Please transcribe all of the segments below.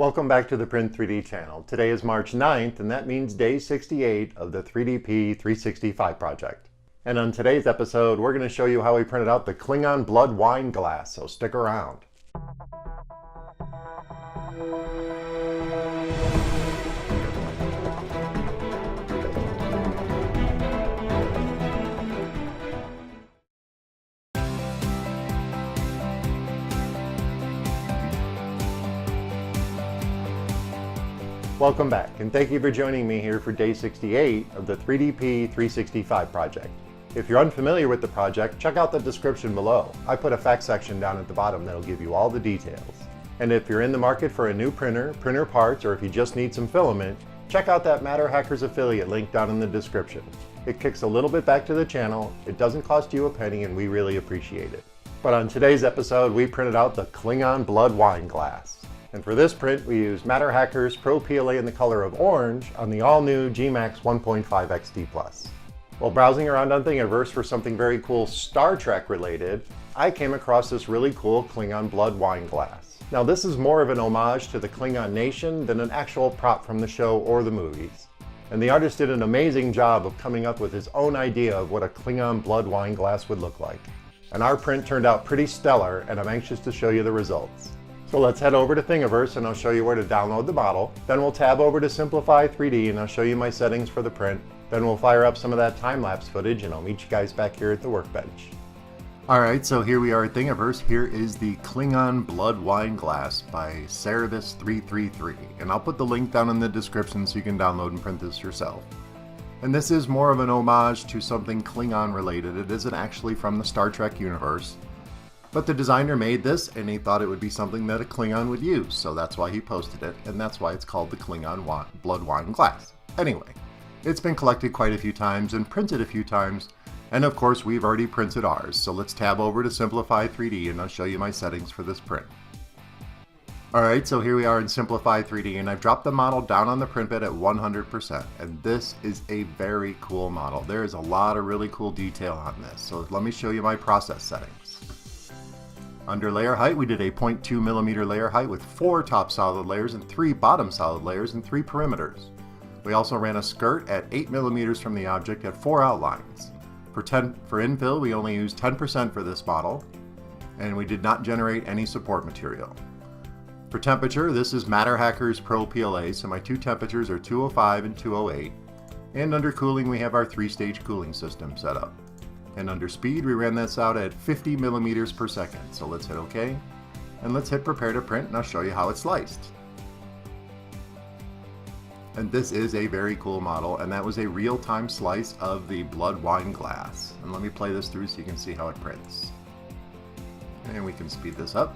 Welcome back to the Print 3D channel. Today is March 9th, and that means day 68 of the 3DP 365 project. And on today's episode, we're going to show you how we printed out the Klingon Blood Wine Glass, so stick around. Welcome back, and thank you for joining me here for day 68 of the 3DP 365 project. If you're unfamiliar with the project, check out the description below. I put a fact section down at the bottom that'll give you all the details. And if you're in the market for a new printer parts, or if you just need some filament, check out that MatterHackers affiliate link down in the description. It kicks a little bit back to the channel, it doesn't cost you a penny, and we really appreciate it. But on today's episode, we printed out the Klingon Blood Wine Glass. And for this print, we used MatterHackers PRO PLA in the color of orange on the all-new gMax 1.5 XT+. While browsing around on Thingiverse for something very cool Star Trek related, I came across this really cool Klingon Blood Wine Glass. Now this is more of an homage to the Klingon nation than an actual prop from the show or the movies. And the artist did an amazing job of coming up with his own idea of what a Klingon Blood Wine Glass would look like. And our print turned out pretty stellar, and I'm anxious to show you the results. So let's head over to Thingiverse and I'll show you where to download the model. Then we'll tab over to Simplify 3D and I'll show you my settings for the print. Then we'll fire up some of that time-lapse footage and I'll meet you guys back here at the workbench. Alright, so here we are at Thingiverse. Here is the Klingon Blood Wine Glass by Cerebus333. And I'll put the link down in the description so you can download and print this yourself. And this is more of an homage to something Klingon related. It isn't actually from the Star Trek universe. But the designer made this and he thought it would be something that a Klingon would use, so that's why he posted it, and that's why it's called the Klingon Blood Wine Glass. Anyway, it's been collected quite a few times and printed a few times, and of course we've already printed ours, so let's tab over to Simplify 3D and I'll show you my settings for this print. Alright, so here we are in Simplify 3D and I've dropped the model down on the print bed at 100%, and this is a very cool model. There is a lot of really cool detail on this, so let me show you my process settings. Under layer height, we did a 0.2mm layer height with 4 top solid layers and 3 bottom solid layers and 3 perimeters. We also ran a skirt at 8mm from the object at 4 outlines. For infill, we only used 10% for this model, and we did not generate any support material. For temperature, this is MatterHackers PRO PLA, so my two temperatures are 205 and 208. And under cooling, we have our 3-stage cooling system set up. And under speed, we ran this out at 50 millimeters per second. So let's hit OK. And let's hit prepare to print and I'll show you how it's sliced. And this is a very cool model, and that was a real-time slice of the blood wine glass. And let me play this through so you can see how it prints. And we can speed this up.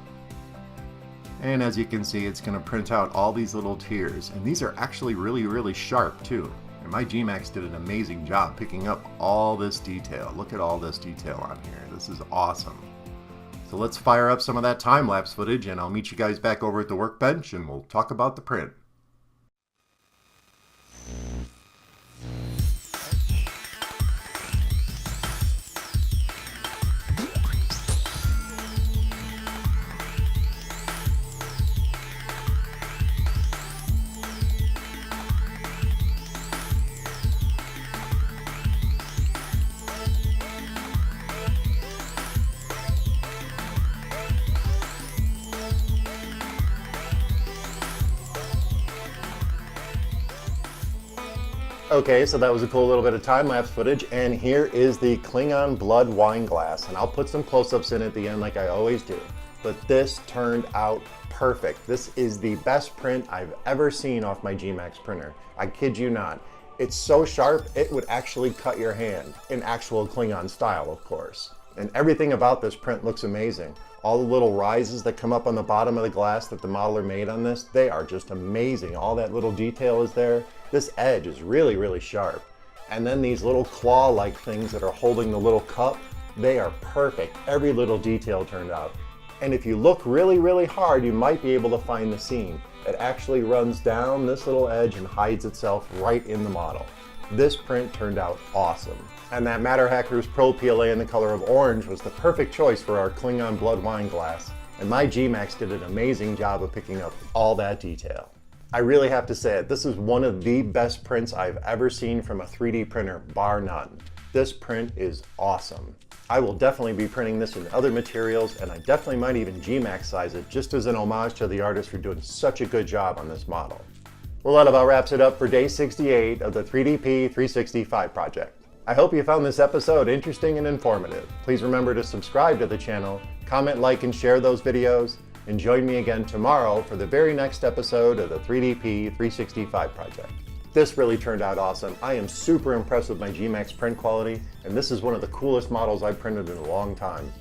And as you can see, it's going to print out all these little tears. And these are actually really sharp too. And my gMax did an amazing job picking up all this detail. Look at all this detail on here. This is awesome. So let's fire up some of that time-lapse footage and I'll meet you guys back over at the workbench and we'll talk about the print. Okay, so that was a cool little bit of time-lapse footage, and here is the Klingon Blood Wine Glass, and I'll put some close-ups in at the end like I always do. But this turned out perfect. This is the best print I've ever seen off my gMax printer. I kid you not. It's so sharp, it would actually cut your hand, in actual Klingon style, of course. And everything about this print looks amazing. All the little rises that come up on the bottom of the glass that the modeler made on this, they are just amazing. All that little detail is there. This edge is really sharp. And then these little claw-like things that are holding the little cup, they are perfect. Every little detail turned out. And if you look really hard, you might be able to find the seam. It actually runs down this little edge and hides itself right in the model. This print turned out awesome. And that MatterHackers PRO PLA in the color of orange was the perfect choice for our Klingon Blood Wine Glass. and my gMax did an amazing job of picking up all that detail. I really have to say it, this is one of the best prints I've ever seen from a 3D printer, bar none. This print is awesome. I will definitely be printing this in other materials, and I definitely might even gMax size it just as an homage to the artist for doing such a good job on this model. Well, that about wraps it up for day 68 of the 3DP 365 project. I hope you found this episode interesting and informative. Please remember to subscribe to the channel, comment, like, and share those videos, and join me again tomorrow for the very next episode of the 3DP 365 project. This really turned out awesome. I am super impressed with my gMax print quality, and this is one of the coolest models I've printed in a long time.